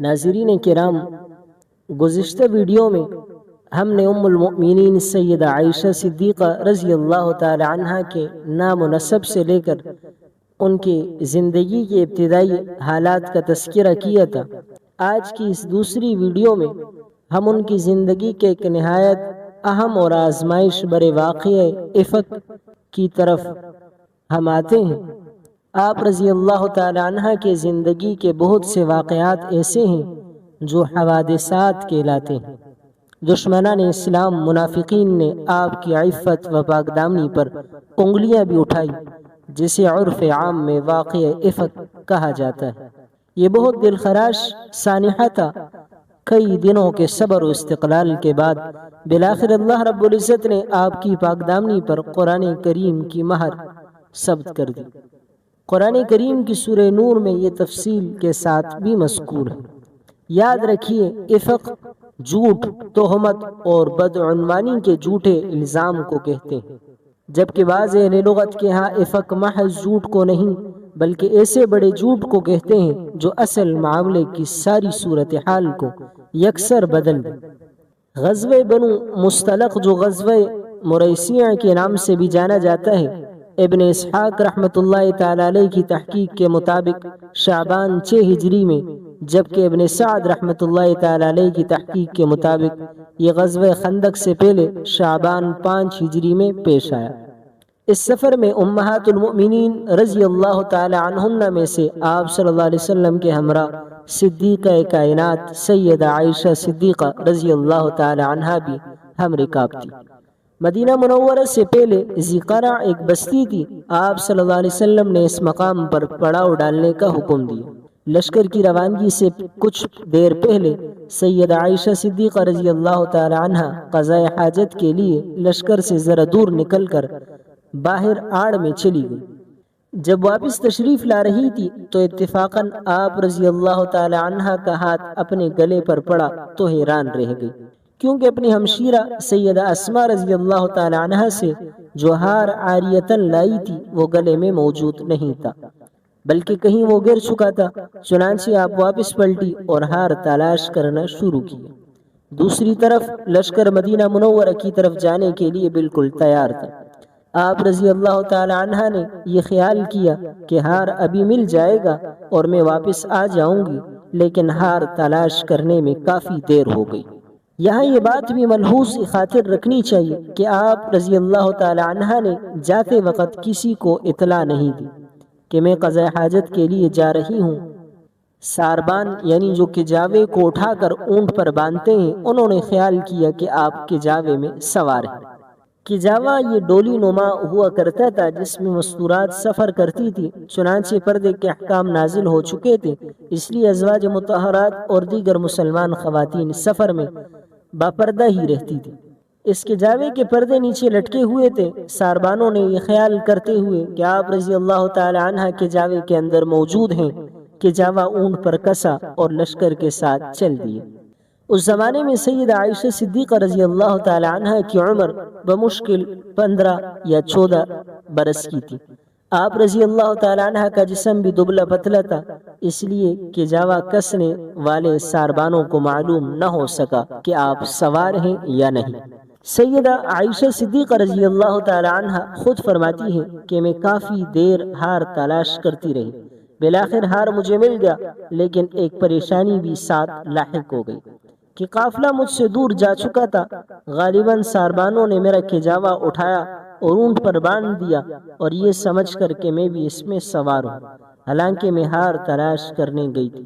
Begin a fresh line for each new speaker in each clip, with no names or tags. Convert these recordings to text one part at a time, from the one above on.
ناظرین کرام، گزشتہ ویڈیو میں ہم نے ام المؤمنین سیدہ عائشہ صدیقہ رضی اللہ تعالی عنہ کے نام و نسب سے لے کر ان کی زندگی کے ابتدائی حالات کا تذکرہ کیا تھا۔ آج کی اس دوسری ویڈیو میں ہم ان کی زندگی کے ایک نہایت اہم اور آزمائش برے واقعہ افک کی طرف ہم آتے ہیں۔ آپ رضی اللہ تعالی عنہ کے زندگی کے بہت سے واقعات ایسے ہیں جو حوادثات کہلاتے ہیں۔ دشمنان اسلام منافقین نے آپ کی عفت و پاکدامنی پر انگلیاں بھی اٹھائی، جسے عرف عام میں واقعہ افک کہا جاتا ہے۔ یہ بہت دلخراش سانحہ تھا۔ کئی دنوں کے صبر و استقلال کے بعد بالآخر اللہ رب العزت نے آپ کی پاکدامنی پر قرآن کریم کی مہر ثبت کر دی۔ قرآن کریم کی سورہ نور میں یہ تفصیل کے ساتھ بھی مذکور ہے۔ یاد رکھیے، افق جھوٹ، تہمت اور بدعنوانی کے جھوٹے الزام کو کہتے ہیں، جبکہ بعض اہل لغت کے ہاں افق محض جھوٹ کو نہیں بلکہ ایسے بڑے جھوٹ کو کہتے ہیں جو اصل معاملے کی ساری صورتحال کو یکسر بدل دے۔ غزوہ بنو مستلق، جو غزوہ مریسیع کے نام سے بھی جانا جاتا ہے، ابن اسحاق رحمۃ اللہ تعالی علیہ کی تحقیق کے مطابق شعبان 6 ہجری میں، جبکہ ابن سعد رحمۃ اللہ تعالی علیہ کی تحقیق کے مطابق یہ غزوہ خندق سے پہلے شعبان 5 ہجری میں پیش آیا۔ اس سفر میں امہات المؤمنین رضی اللہ تعالی عنہن میں سے آپ صلی اللہ علیہ وسلم کے ہمراہ صدیقہ کائنات سیدہ عائشہ صدیقہ رضی اللہ تعالی عنہا بھی ہم رکاب تھی۔ مدینہ منورہ سے پہلے ذیقرع ایک بستی تھی۔ آپ صلی اللہ علیہ وسلم نے اس مقام پر پڑاؤ ڈالنے کا حکم دیا۔ لشکر کی روانگی سے کچھ دیر پہلے سیدہ عائشہ صدیقہ رضی اللہ تعالی عنہا قضاء حاجت کے لیے لشکر سے ذرا دور نکل کر باہر آڑ میں چلی گئی۔ جب واپس تشریف لا رہی تھی تو اتفاقاً آپ رضی اللہ تعالی عنہا کا ہاتھ اپنے گلے پر پڑا تو حیران رہ گئی، کیونکہ اپنی ہمشیرہ سیدہ اسماء رضی اللہ تعالی عنہا سے جو ہار عاریتاً لائی تھی وہ گلے میں موجود نہیں تھا، بلکہ کہیں وہ گر چکا تھا۔ چنانچہ آپ واپس پلٹی اور ہار تلاش کرنا شروع کیا۔ دوسری طرف لشکر مدینہ منورہ کی طرف جانے کے لیے بالکل تیار تھا۔ آپ رضی اللہ تعالی عنہ نے یہ خیال کیا کہ ہار ابھی مل جائے گا اور میں واپس آ جاؤں گی، لیکن ہار تلاش کرنے میں کافی دیر ہو گئی۔ یہاں یہ بات بھی ملحوظ خاطر رکھنی چاہیے کہ آپ رضی اللہ تعالی عنہ نے جاتے وقت کسی کو اطلاع نہیں دی کہ میں قضاء حاجت کے لیے جا رہی ہوں۔ ساربان یعنی جو کجاوے کو اٹھا کر اونٹ پر باندھتے ہیں، انہوں نے خیال کیا کہ آپ کجاوے میں سوار ہیں۔ کجاوا یہ ڈولی نما ہوا کرتا تھا جس میں مستورات سفر کرتی تھی۔ چنانچہ پردے کے احکام نازل ہو چکے تھے، اس لیے ازواج مطہرات اور دیگر مسلمان خواتین سفر میں باپردہ ہی رہتی تھی۔ اس کجاوے کے پردے نیچے لٹکے ہوئے تھے۔ ساربانوں نے یہ خیال کرتے ہوئے کہ آپ رضی اللہ تعالی عنہ کجاوے کے اندر موجود ہیں، کجاوا اونٹ پر کسا اور لشکر کے ساتھ چل دیے۔ اس زمانے میں سیدہ عائشہ صدیقہ رضی اللہ تعالی عنہ کی عمر بمشکل 15 یا 14 برس کی تھی۔ آپ رضی اللہ تعالی عنہ کا جسم بھی دبلا پتلا تھا، اس لیے کہ جاوا کسنے والے ساربانوں کو معلوم نہ ہو سکا کہ آپ سوار ہیں یا نہیں۔ سیدہ عائشہ صدیقہ رضی اللہ تعالی عنہ خود فرماتی ہیں کہ میں کافی دیر ہار تلاش کرتی رہی۔ بالآخر ہار مجھے مل گیا، لیکن ایک پریشانی بھی ساتھ لاحق ہو گئی کہ قافلہ مجھ سے دور جا چکا تھا۔ غالباً ساربانوں نے میرا کجاوا اٹھایا اور اونٹ پر باندھ دیا، اور یہ سمجھ کر کہ میں بھی اس میں سوار ہوں، حالانکہ میں ہار تلاش کرنے گئی تھی۔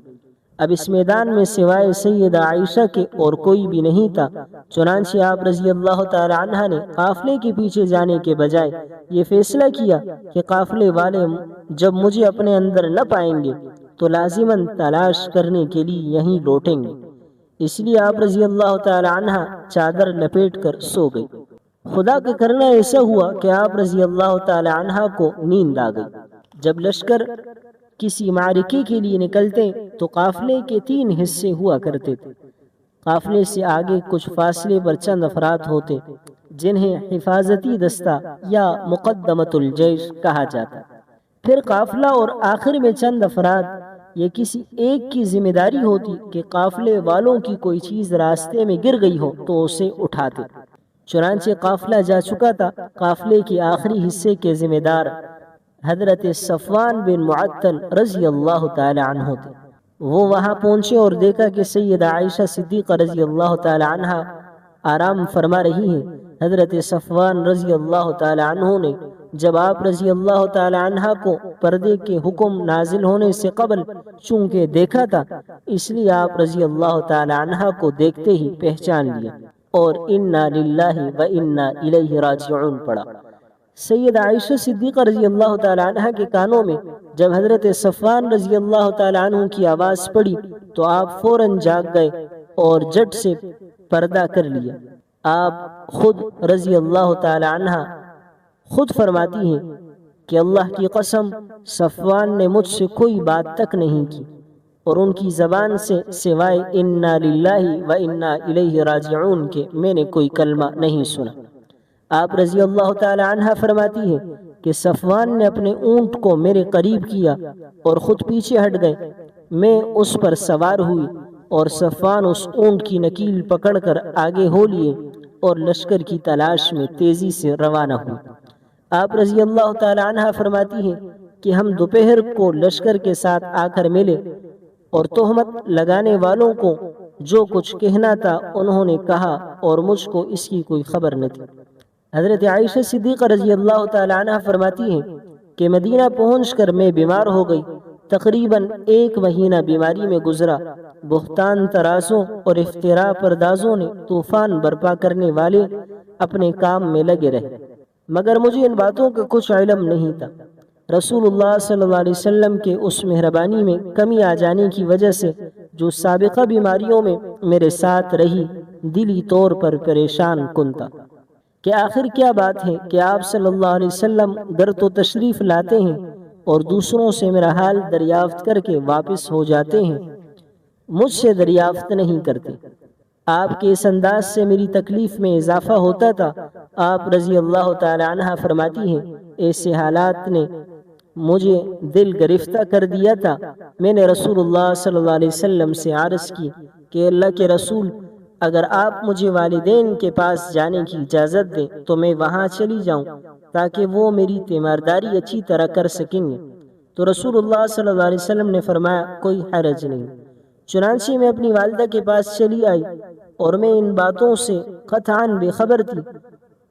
اب اس میدان میں سوائے سیدہ عائشہ کے اور کوئی بھی نہیں تھا۔ چنانچہ آپ رضی اللہ تعالی عنہ نے قافلے کے پیچھے جانے کے بجائے یہ فیصلہ کیا کہ قافلے والے جب مجھے اپنے اندر نہ پائیں گے تو لازماً تلاش کرنے کے لیے یہیں لوٹیں گے۔ اس لیے آپ رضی اللہ تعالی عنہ چادر لپیٹ کر سو گئی۔ خدا کا کرنا ایسا ہوا کہ آپ رضی اللہ تعالی عنہ کو نیند آ گئی۔ جب لشکر کسی معرکے کے لیے نکلتے تو قافلے کے 3 حصے ہوا کرتے تھے۔ قافلے سے آگے کچھ فاصلے پر چند افراد ہوتے جنہیں حفاظتی دستہ یا مقدمۃ الجیش کہا جاتا۔ پھر قافلہ اور آخر میں چند افراد یہ کسی ایک کی ذمہ داری ہوتی کہ قافلے والوں کی کوئی چیز راستے میں گر گئی ہو تو اسے اٹھاتے۔ چنانچہ قافلہ جا چکا تھا۔ قافلے کے آخری حصے کے ذمہ دار حضرت صفوان بن معطل رضی اللہ تعالی عنہ تھے۔ وہ وہاں پہنچے اور دیکھا کہ سیدہ عائشہ صدیقہ رضی اللہ تعالی عنہ آرام فرما رہی ہیں۔ حضرت صفوان رضی اللہ تعالی عنہ نے جب آپ رضی اللہ تعالی عنہ کو پردے کے حکم نازل ہونے سے قبل چونکہ دیکھا تھا، اس لیے آپ رضی اللہ تعالی عنہ کو دیکھتے ہی پہچان لیا اور انا للہ و انا الیہ راجعون پڑھا۔ سیدہ عائشہ صدیقہ رضی اللہ تعالی عنہ کے کانوں میں جب حضرت صفوان رضی اللہ تعالی عنہ کی آواز پڑی تو آپ فوراً جاگ گئے اور جٹ سے پردہ کر لیا۔ آپ خود رضی اللہ تعالی عنہ خود فرماتی ہیں کہ اللہ کی قسم صفوان نے مجھ سے کوئی بات تک نہیں کی اور ان کی زبان سے سوائے انا للہ و انا الیہ راجعون کے میں نے کوئی کلمہ نہیں سنا۔ آپ رضی اللہ تعالی عنہ فرماتی ہیں کہ صفوان نے اپنے اونٹ کو میرے قریب کیا اور خود پیچھے ہٹ گئے۔ میں اس پر سوار ہوئی اور صفوان اس اونٹ کی نکیل پکڑ کر آگے ہو لیے اور لشکر کی تلاش میں تیزی سے روانہ ہوئے۔ آپ رضی اللہ تعالی عنہ فرماتی ہیں کہ ہم دوپہر کو لشکر کے ساتھ آ کر ملے اور تہمت لگانے والوں کو جو کچھ کہنا تھا انہوں نے کہا اور مجھ کو اس کی کوئی خبر نہ تھی۔ حضرت عائشہ صدیقہ رضی اللہ تعالی عنہ فرماتی ہیں کہ مدینہ پہنچ کر میں بیمار ہو گئی۔ تقریباً 1 مہینہ بیماری میں گزرا۔ بہتان ترازوں اور افتراء پردازوں نے طوفان برپا کرنے والے اپنے کام میں لگے رہے، مگر مجھے ان باتوں کا کچھ علم نہیں تھا۔ رسول اللہ صلی اللہ علیہ وسلم کے اس مہربانی میں کمی آ جانے کی وجہ سے جو سابقہ بیماریوں میں میرے ساتھ رہی، دلی طور پر پریشان کن تھا کہ آخر کیا بات ہے کہ آپ صلی اللہ علیہ وسلم گھر تو تشریف لاتے ہیں اور دوسروں سے میرا حال دریافت کر کے واپس ہو جاتے ہیں، مجھ سے دریافت نہیں کرتے۔ آپ کے اس انداز سے میری تکلیف میں اضافہ ہوتا تھا۔ آپ رضی اللہ تعالی عنہ فرماتی ہیں ایسے حالات نے مجھے دل گرفتہ کر دیا تھا۔ میں نے رسول اللہ صلی اللہ علیہ وسلم سے عرض کی کہ اللہ کے رسول، اگر آپ مجھے والدین کے پاس جانے کی اجازت دیں تو میں وہاں چلی جاؤں تاکہ وہ میری تیمارداری اچھی طرح کر سکیں گے۔ تو رسول اللہ صلی اللہ علیہ وسلم نے فرمایا کوئی حرج نہیں۔ چنانچہ میں اپنی والدہ کے پاس چلی آئی اور میں ان باتوں سے قطعاً بے خبر تھی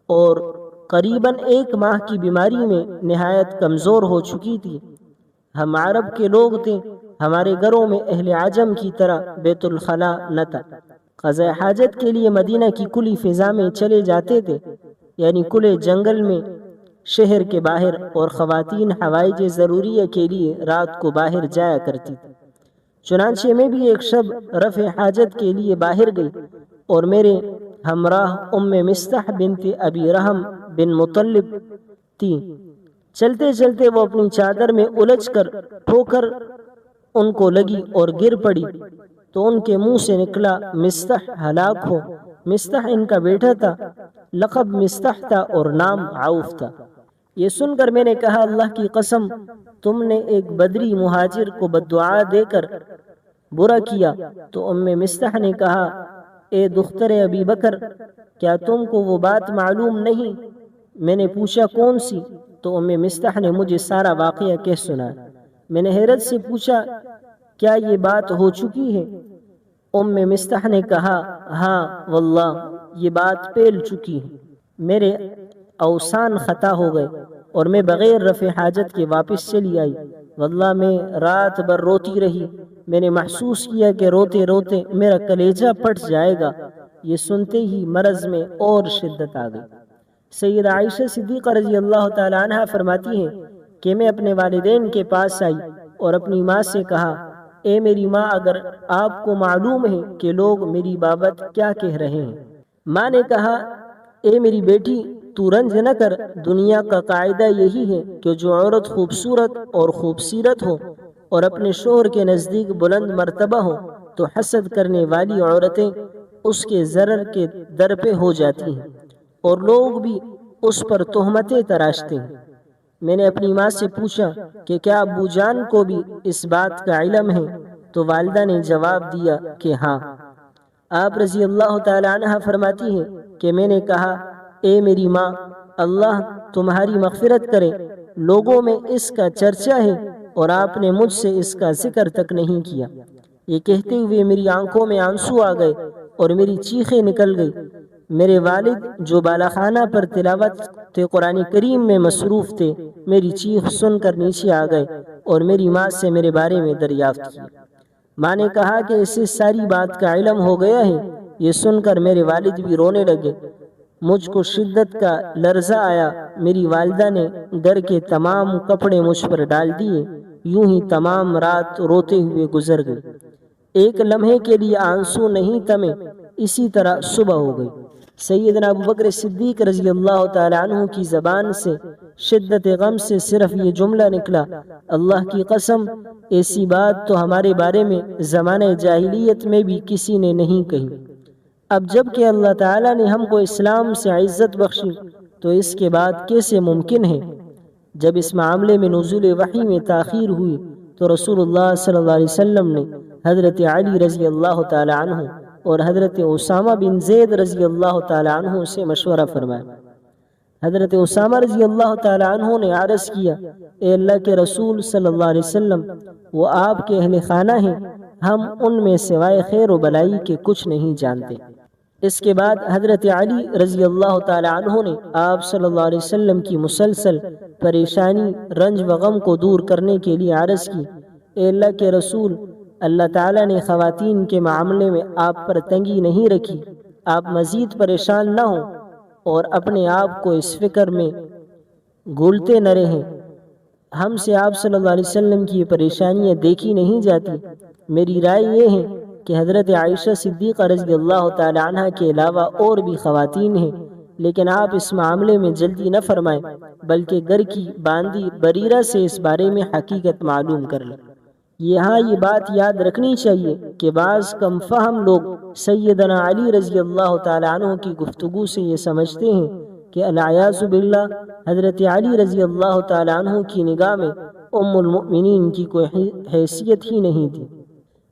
اور قریباً 1 ماہ کی بیماری میں نہایت کمزور ہو چکی تھی۔ ہم عرب کے لوگ تھے، ہمارے گھروں میں اہل عجم کی طرح بیت الخلا نہ تھا۔ قضاء حاجت کے لیے مدینہ کی کھلی فضا میں چلے جاتے تھے، یعنی کھلے جنگل میں شہر کے باہر، اور خواتین حوائج ضروریہ کے لیے رات کو باہر جایا کرتی تھی۔ چنانچہ میں بھی ایک شب رفع حاجت کے لیے باہر گئی اور میرے ہمراہ مستح بنت ابی رحم بن مطلب تھی۔ چلتے چلتے وہ اپنی چادر میں الجھ کر ٹھوکر ان کو لگی اور گر پڑی تو ان کے منہ سے نکلا مستح ہلاک ہو۔ مستح ان کا بیٹا تھا، لقب مستح تھا اور نام عوف تھا۔ یہ سن کر میں نے کہا اللہ کی قسم تم نے ایک بدری مہاجر کو بددعا دے کر برا کیا۔ تو مستح نے کہا اے دختر ابی بکر، کیا تم کو وہ بات معلوم نہیں؟ میں نے پوچھا کون سی؟ تو مستح نے مجھے سارا واقعہ کہہ سنا۔ میں نے حیرت سے پوچھا کیا یہ بات ہو چکی ہے؟ مستح نے کہا ہاں واللہ یہ بات پھیل چکی ہے۔ میرے اوسان خطا ہو گئے اور میں بغیر رفع حاجت کے واپس چلی آئی۔ واللہ میں رات بھر روتی رہی۔ میں نے محسوس کیا کہ روتے روتے میرا کلیجہ پھٹ جائے گا۔ یہ سنتے ہی مرض میں اور شدت آ گئی۔ سیدہ عائشہ صدیقہ رضی اللہ تعالی عنہ فرماتی ہیں کہ میں اپنے والدین کے پاس آئی اور اپنی ماں سے کہا اے میری ماں، اگر آپ کو معلوم ہے کہ لوگ میری بابت کیا کہہ رہے ہیں۔ ماں نے کہا اے میری بیٹی، تو رنج نہ کر، دنیا کا قاعدہ یہی ہے کہ جو عورت خوبصورت اور خوبصیرت ہو اور اپنے شوہر کے نزدیک بلند مرتبہ ہو تو حسد کرنے والی عورتیں اس کے ضرر کے در پہ ہو جاتی ہیں اور لوگ بھی اس پر تہمتیں تراشتے ہیں۔ میں نے اپنی ماں سے پوچھا کہ کیا ابو جان کو بھی اس بات کا علم ہے؟ تو والدہ نے جواب دیا کہ ہاں۔ آپ رضی اللہ تعالی عنہ فرماتی ہیں کہ میں نے کہا، اے میری ماں، اللہ تمہاری مغفرت کرے، لوگوں میں اس کا چرچا ہے اور آپ نے مجھ سے اس کا ذکر تک نہیں کیا۔ یہ کہتے ہوئے میری آنکھوں میں آنسو آ گئے اور میری چیخیں نکل گئی۔ میرے والد جو بالاخانہ پر تلاوت قرآن کریم میں مصروف تھے، میری چیخ سن کر نیچے آ گئے اور میری ماں سے میرے بارے میں دریافت کی۔ ماں نے کہا کہ اسے ساری بات کا علم ہو گیا ہے۔ یہ سن کر میرے والد بھی رونے لگے۔ مجھ کو شدت کا لرزہ آیا۔ میری والدہ نے گھر کے تمام کپڑے مجھ پر ڈال دیے۔ یوں ہی تمام رات روتے ہوئے گزر گئی۔ ایک لمحے کے لیے آنسو نہیں تھمے۔ اسی طرح صبح ہو گئی۔ سیدنا ابو بکر صدیق رضی اللہ تعالی عنہ کی زبان سے شدت غم سے صرف یہ جملہ نکلا، اللہ کی قسم، ایسی بات تو ہمارے بارے میں زمانہ جاہلیت میں بھی کسی نے نہیں کہی۔ اب جب کہ اللہ تعالیٰ نے ہم کو اسلام سے عزت بخشی تو اس کے بعد کیسے ممکن ہے؟ جب اس معاملے میں نزول وحی میں تاخیر ہوئی تو رسول اللہ صلی اللہ علیہ وسلم نے حضرت علی رضی اللہ تعالی عنہ اور حضرت اسامہ بن زید رضی اللہ تعالی عنہ سے مشورہ فرمایا۔ حضرت اسامہ رضی اللہ تعالی عنہ نے عرض کیا، اے اللہ کے رسول صلی اللہ علیہ وسلم، وہ آپ کے اہل خانہ ہیں، ہم ان میں سوائے خیر و بلائی کے کچھ نہیں جانتے۔ اس کے بعد حضرت علی رضی اللہ تعالی عنہ نے آپ صلی اللہ علیہ وسلم کی مسلسل پریشانی، رنج و غم کو دور کرنے کے لیے عرض کی، اے اللہ کے رسول، اللہ تعالیٰ نے خواتین کے معاملے میں آپ پر تنگی نہیں رکھی، آپ مزید پریشان نہ ہوں اور اپنے آپ کو اس فکر میں گھولتے نہ رہیں۔ ہم سے آپ صلی اللہ علیہ وسلم کی یہ پریشانیاں دیکھی نہیں جاتی۔ میری رائے یہ ہے کہ حضرت عائشہ صدیقہ رضی اللہ تعالی عنہ کے علاوہ اور بھی خواتین ہیں، لیکن آپ اس معاملے میں جلدی نہ فرمائیں، بلکہ گھر کی باندی بریرہ سے اس بارے میں حقیقت معلوم کر لیں۔ یہاں یہ بات یاد رکھنی چاہیے کہ بعض کم فہم لوگ سیدنا علی رضی اللہ تعالی عنہ کی گفتگو سے یہ سمجھتے ہیں کہ العیاذ باللہ حضرت علی رضی اللہ تعالی عنہ کی نگاہ میں ام المؤمنین کی کوئی حیثیت ہی نہیں تھی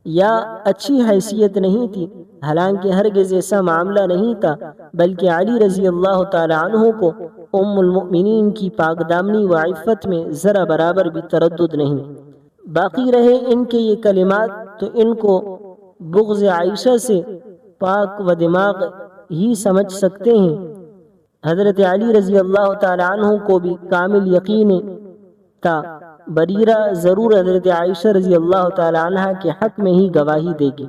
یا اچھی حیثیت نہیں تھی، حالانکہ ہرگز ایسا معاملہ نہیں تھا، بلکہ علی رضی اللہ تعالی عنہ کو ام المؤمنین کی پاک دامنی و عفت میں ذرا برابر بھی تردد نہیں۔ باقی رہے ان کے یہ کلمات تو ان کو بغض عائشہ سے پاک و دماغ ہی سمجھ سکتے ہیں۔ حضرت علی رضی اللہ تعالی عنہ کو بھی کامل یقین تھا بریرہ ضرور حضرت عائشہ رضی اللہ تعالی عنہ کے حق میں ہی گواہی دے گی،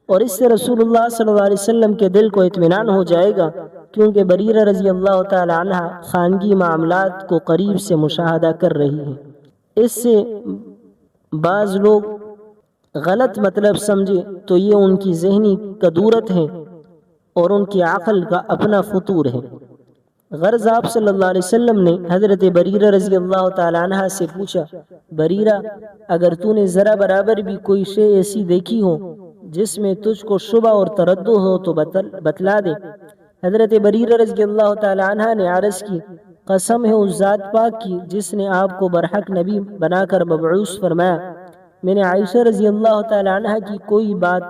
اور اس سے رسول اللہ صلی اللہ علیہ وسلم کے دل کو اطمینان ہو جائے گا، کیونکہ بریرہ رضی اللہ تعالی عنہ خانگی معاملات کو قریب سے مشاہدہ کر رہی ہیں۔ اس سے بعض لوگ غلط مطلب سمجھے تو یہ ان کی ذہنی کدورت ہے اور ان کی عقل کا اپنا فطور ہے۔ غرض آپ صلی اللہ علیہ وسلم نے حضرت بریرہ رضی اللہ تعالی عنہ سے پوچھا، بریرہ، اگر تو نے ذرا برابر بھی کوئی شے ایسی دیکھی ہو جس میں تجھ کو شبہ اور تردد ہو تو بتلا دے۔ حضرت بریرہ رضی اللہ تعالی عنہ نے عرض کی، قسم ہے اس ذات پاک کی جس نے آپ کو برحق نبی بنا کر مبعوث فرمایا، میں نے عائشہ رضی اللہ تعالی عنہ کی کوئی بات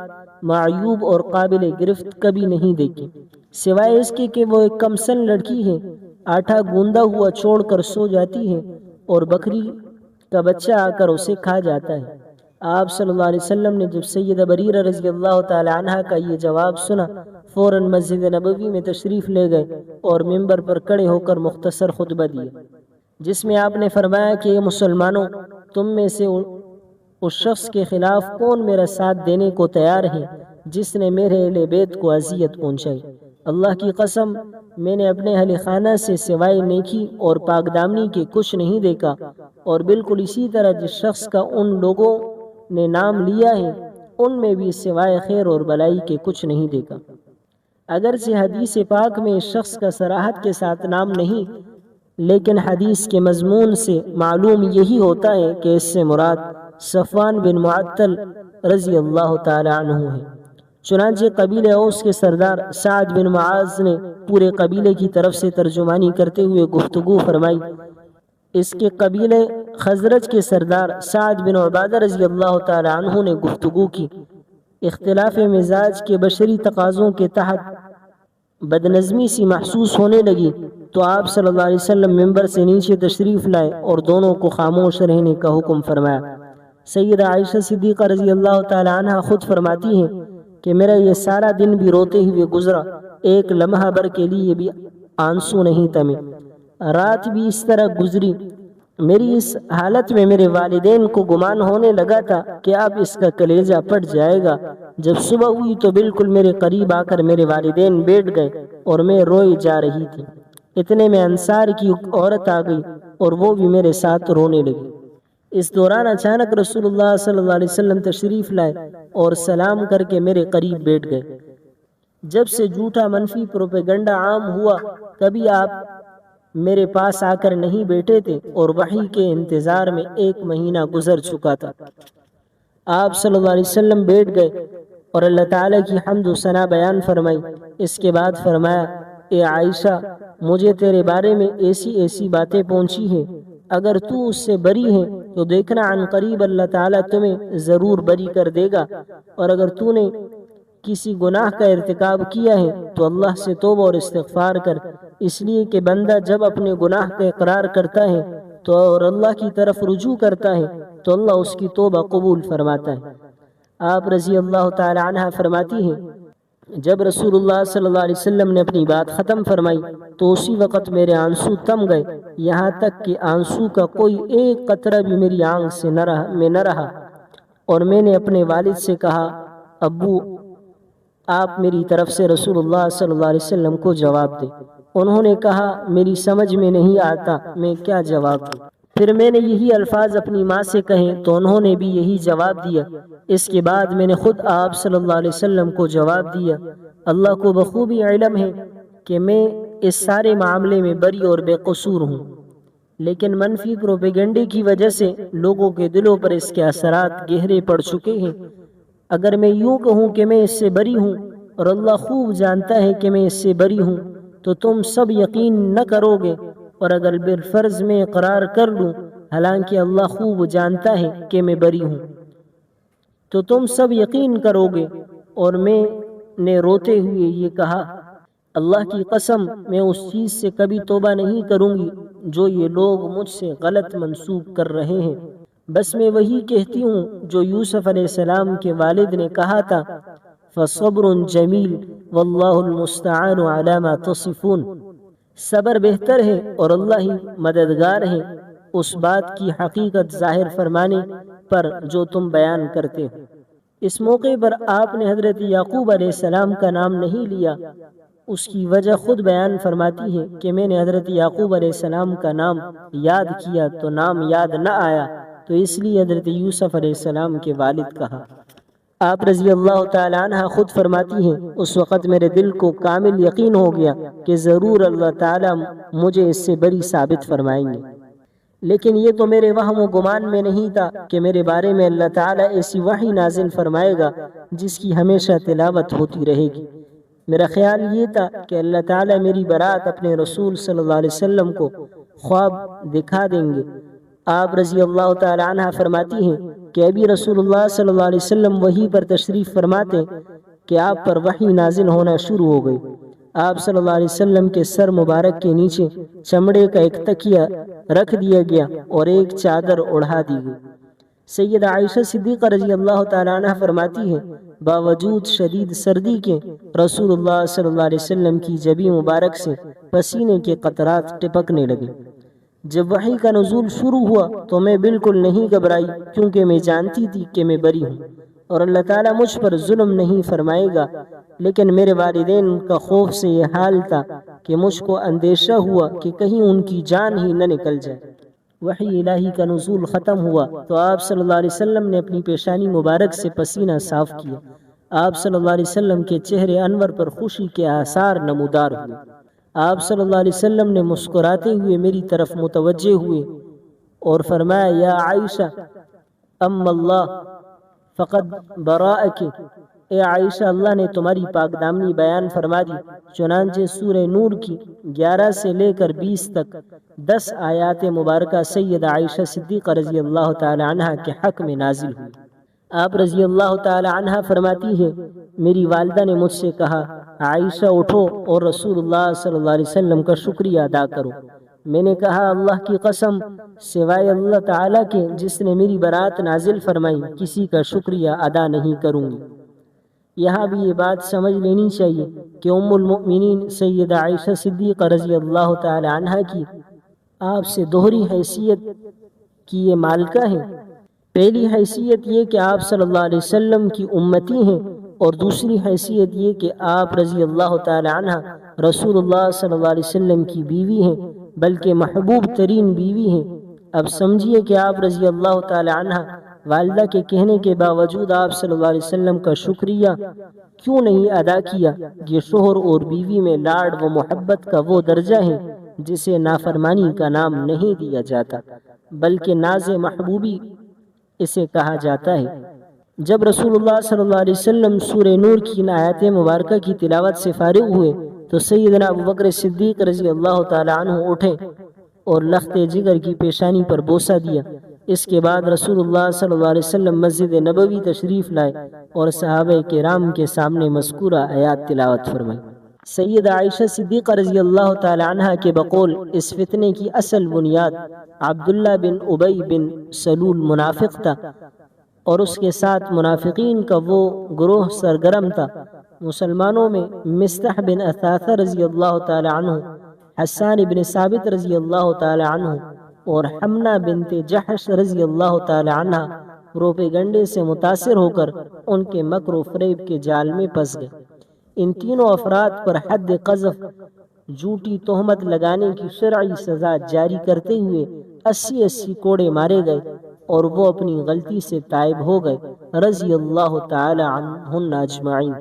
معیوب اور قابل گرفت کبھی نہیں دیکھی، سوائے اس کے کہ وہ ایک کمسن لڑکی ہے، آٹا گوندا ہوا چھوڑ کر سو جاتی ہے اور بکری کا بچہ آ کر اسے کھا جاتا ہے۔ آپ صلی اللہ علیہ وسلم نے جب سیدہ بریرہ رضی اللہ تعالی عنہ کا یہ جواب سنا، فوراً مسجد نبوی میں تشریف لے گئے اور ممبر پر کھڑے ہو کر مختصر خطبہ دیا، جس میں آپ نے فرمایا کہ یہ مسلمانوں، تم میں سے اس شخص کے خلاف کون میرا ساتھ دینے کو تیار ہے جس نے میرے اہل بیت کو اذیت پہنچائی؟ اللہ کی قسم، میں نے اپنے اہل خانہ سے سوائے نیکی اور پاک دامنی کے کچھ نہیں دیکھا، اور بالکل اسی طرح جس شخص کا ان لوگوں نے نام لیا ہے ان میں بھی سوائے خیر اور بلائی کے کچھ نہیں دیکھا۔ اگرچہ حدیث پاک میں اس شخص کا صراحت کے ساتھ نام نہیں، لیکن حدیث کے مضمون سے معلوم یہی ہوتا ہے کہ اس سے مراد صفوان بن معطل رضی اللہ تعالی عنہ ہے۔ چنانچہ قبیلہ اوس کے سردار سعد بن معاذ نے پورے قبیلے کی طرف سے ترجمانی کرتے ہوئے گفتگو فرمائی، اس کے قبیلے خزرج کے سردار سعد بن عبادہ رضی اللہ تعالی عنہ نے گفتگو کی۔ اختلاف مزاج کے بشری تقاضوں کے تحت بدنظمی سی محسوس ہونے لگی تو آپ صلی اللہ علیہ وسلم ممبر سے نیچے تشریف لائے اور دونوں کو خاموش رہنے کا حکم فرمایا۔ سیدہ عائشہ صدیقہ رضی اللہ تعالی عنہ خود فرماتی ہیں کہ میرا یہ سارا دن بھی روتے ہوئے گزرا، ایک لمحہ بھر کے لیے بھی آنسو نہیں تمے۔ رات بھی اس طرح گزری۔ میری اس حالت میں میرے والدین کو گمان ہونے لگا تھا کہ اب اس کا کلیجہ پھٹ جائے گا۔ جب صبح ہوئی تو بالکل میرے قریب آ کر میرے والدین بیٹھ گئے اور میں روئی جا رہی تھی۔ اتنے میں انصار کی عورت آ گئی اور وہ بھی میرے ساتھ رونے لگی۔ اس دوران اچانک رسول اللہ صلی اللہ علیہ وسلم تشریف لائے اور سلام کر کے میرے قریب بیٹھ گئے۔ جب سے جھوٹا منفی پروپیگنڈا عام ہوا کبھی آپ میرے پاس آ کر نہیں بیٹھے تھے اور وحی کے انتظار میں 1 مہینہ گزر چکا تھا۔ آپ صلی اللہ علیہ وسلم بیٹھ گئے اور اللہ تعالیٰ کی حمد و ثنا بیان فرمائی۔ اس کے بعد فرمایا، اے عائشہ، مجھے تیرے بارے میں ایسی باتیں پہنچی ہیں، اگر تو اس سے بری ہے تو دیکھنا عن قریب اللہ تعالیٰ تمہیں ضرور بری کر دے گا، اور اگر تو نے کسی گناہ کا ارتکاب کیا ہے تو اللہ سے توبہ اور استغفار کر، اس لیے کہ بندہ جب اپنے گناہ کا اقرار کرتا ہے تو اور اللہ کی طرف رجوع کرتا ہے تو اللہ اس کی توبہ قبول فرماتا ہے۔ آپ رضی اللہ تعالی عنہ فرماتی ہیں، جب رسول اللہ صلی اللہ علیہ وسلم نے اپنی بات ختم فرمائی تو اسی وقت میرے آنسو تم گئے، یہاں تک کہ آنسو کا کوئی ایک قطرہ بھی میری آنکھ سے نہ رہا، اور میں نے اپنے والد سے کہا، ابو آپ میری طرف سے رسول اللہ صلی اللہ علیہ وسلم کو جواب دیں۔ انہوں نے کہا، میری سمجھ میں نہیں آتا میں کیا جواب دوں۔ پھر میں نے یہی الفاظ اپنی ماں سے کہیں تو انہوں نے بھی یہی جواب دیا۔ اس کے بعد میں نے خود آپ صلی اللہ علیہ وسلم کو جواب دیا، اللہ کو بخوبی علم ہے کہ میں اس سارے معاملے میں بری اور بے قصور ہوں، لیکن منفی پروپیگنڈے کی وجہ سے لوگوں کے دلوں پر اس کے اثرات گہرے پڑ چکے ہیں۔ اگر میں یوں کہوں کہ میں اس سے بری ہوں اور اللہ خوب جانتا ہے کہ میں اس سے بری ہوں تو تم سب یقین نہ کرو گے، اور اگر بالفرض میں اقرار کر لوں حالانکہ اللہ خوب جانتا ہے کہ میں بری ہوں تو تم سب یقین کرو گے۔ اور میں نے روتے ہوئے یہ کہا، اللہ کی قسم میں اس چیز سے کبھی توبہ نہیں کروں گی جو یہ لوگ مجھ سے غلط منسوب کر رہے ہیں، بس میں وہی کہتی ہوں جو یوسف علیہ السلام کے والد نے کہا تھا، فصبر جمیل واللہ المستعان علی ما تصفون، صبر بہتر ہے اور اللہ ہی مددگار ہے اس بات کی حقیقت ظاہر فرمانے پر جو تم بیان کرتے ہو۔ اس موقع پر آپ نے حضرت یعقوب علیہ السلام کا نام نہیں لیا۔ اس کی وجہ خود بیان فرماتی ہے کہ میں نے حضرت یعقوب علیہ السلام کا نام یاد کیا تو نام یاد نہ آیا، تو اس لیے حضرت یوسف علیہ السلام کے والد کہا۔ آپ رضی اللہ تعالی عنہ خود فرماتی ہیں، اس وقت میرے دل کو کامل یقین ہو گیا کہ ضرور اللہ تعالی مجھے اس سے بری ثابت فرمائیں گے، لیکن یہ تو میرے وہم و گمان میں نہیں تھا کہ میرے بارے میں اللہ تعالی ایسی وحی نازل فرمائے گا جس کی ہمیشہ تلاوت ہوتی رہے گی۔ میرا خیال یہ تھا کہ اللہ تعالی میری برات اپنے رسول صلی اللہ علیہ وسلم کو خواب دکھا دیں گے۔ آپ رضی اللہ تعالی عنہ فرماتی ہیں کہ ابھی رسول اللہ صلی اللہ علیہ وسلم وحی پر تشریف فرماتے کہ آپ پر وحی نازل ہونا شروع ہو گئی۔ آپ صلی اللہ علیہ وسلم کے سر مبارک کے نیچے چمڑے کا ایک تکیہ رکھ دیا گیا اور ایک چادر اڑھا دی گئی۔ سیدہ عائشہ صدیقہ رضی اللہ تعالی عنہ فرماتی ہے، باوجود شدید سردی کے رسول اللہ صلی اللہ علیہ وسلم کی جبین مبارک سے پسینے کے قطرات ٹپکنے لگے۔ جب وحی کا نزول شروع ہوا تو میں بالکل نہیں گھبرائی، کیونکہ میں جانتی تھی کہ میں بری ہوں اور اللہ تعالیٰ مجھ پر ظلم نہیں فرمائے گا، لیکن میرے والدین کا خوف سے یہ حال تھا کہ مجھ کو اندیشہ ہوا کہ کہیں ان کی جان ہی نہ نکل جائے۔ وحی الہی کا نزول ختم ہوا تو آپ صلی اللہ علیہ وسلم نے اپنی پیشانی مبارک سے پسینہ صاف کیا۔ آپ صلی اللہ علیہ وسلم کے چہرے انور پر خوشی کے آثار نمودار ہوئے۔ آپ صلی اللہ علیہ وسلم نے مسکراتے ہوئے میری طرف متوجہ ہوئے اور فرمایا، یا عائشہ ام اللہ فقد براءک، اے عائشہ اللہ نے تمہاری پاک دامنی بیان فرما دی چنانچہ سورہ نور کی 11 سے لے کر 20 تک 10 آیات مبارکہ سیدہ عائشہ صدیقہ رضی اللہ تعالی عنہ کے حق میں نازل ہوئی۔ آپ رضی اللہ تعالی عنہ فرماتی ہے، میری والدہ نے مجھ سے کہا، عائشہ اٹھو اور رسول اللہ صلی اللہ علیہ وسلم کا شکریہ ادا کرو۔ میں نے کہا، اللہ کی قسم، سوائے اللہ تعالیٰ کے جس نے میری برات نازل فرمائی، کسی کا شکریہ ادا نہیں کروں گی۔ یہاں بھی یہ بات سمجھ لینی چاہیے کہ ام المؤمنین سیدہ عائشہ صدیقہ رضی اللہ تعالی عنہ کی آپ سے دوہری حیثیت کی یہ مالکہ ہیں۔ پہلی حیثیت یہ کہ آپ صلی اللہ علیہ وسلم کی امتی ہیں، اور دوسری حیثیت یہ کہ آپ رضی اللہ تعالی عنہ رسول اللہ صلی اللہ علیہ وسلم کی بیوی ہیں، بلکہ محبوب ترین بیوی ہیں۔ اب سمجھیے کہ آپ رضی اللہ تعالی عنہ والدہ کے کہنے کے باوجود آپ صلی اللہ علیہ وسلم کا شکریہ کیوں نہیں ادا کیا؟ یہ شوہر اور بیوی میں لاڑ و محبت کا وہ درجہ ہے جسے نافرمانی کا نام نہیں دیا جاتا، بلکہ ناز محبوبی اسے کہا جاتا ہے۔ جب رسول اللہ صلی اللہ علیہ وسلم سورہ نور کی ان آیات مبارکہ کی تلاوت سے فارغ ہوئے تو سیدنا ابوبکر صدیق رضی اللہ تعالی عنہ اٹھے اور لخت جگر کی پیشانی پر بوسہ دیا۔ اس کے بعد رسول اللہ صلی اللہ علیہ وسلم مسجد نبوی تشریف لائے اور صحابہ کرام کے سامنے مذکورہ آیات تلاوت فرمائی۔ سیدہ عائشہ صدیقہ رضی اللہ تعالی عنہ کے بقول اس فتنے کی اصل بنیاد عبداللہ بن ابی بن سلول منافق تھا، اور اس کے ساتھ منافقین کا وہ گروہ سرگرم تھا۔ مسلمانوں میں مصطح بن اثاثہ رضی اللہ تعالی عنہ، حسان بن ثابت رضی اللہ تعالی عنہ اور حمنہ بنت جحش رضی اللہ تعالی عنہ پروپیگنڈے سے متاثر ہو کر ان کے مکر و فریب کے جال میں پھنس گئے۔ ان تینوں افراد پر حد قذف، جھوٹی تہمت لگانے کی شرعی سزا جاری کرتے ہوئے 80 کوڑے مارے گئے، اور وہ اپنی غلطی سے تائب ہو گئے، رضی اللہ تعالی عنہن اجمعین۔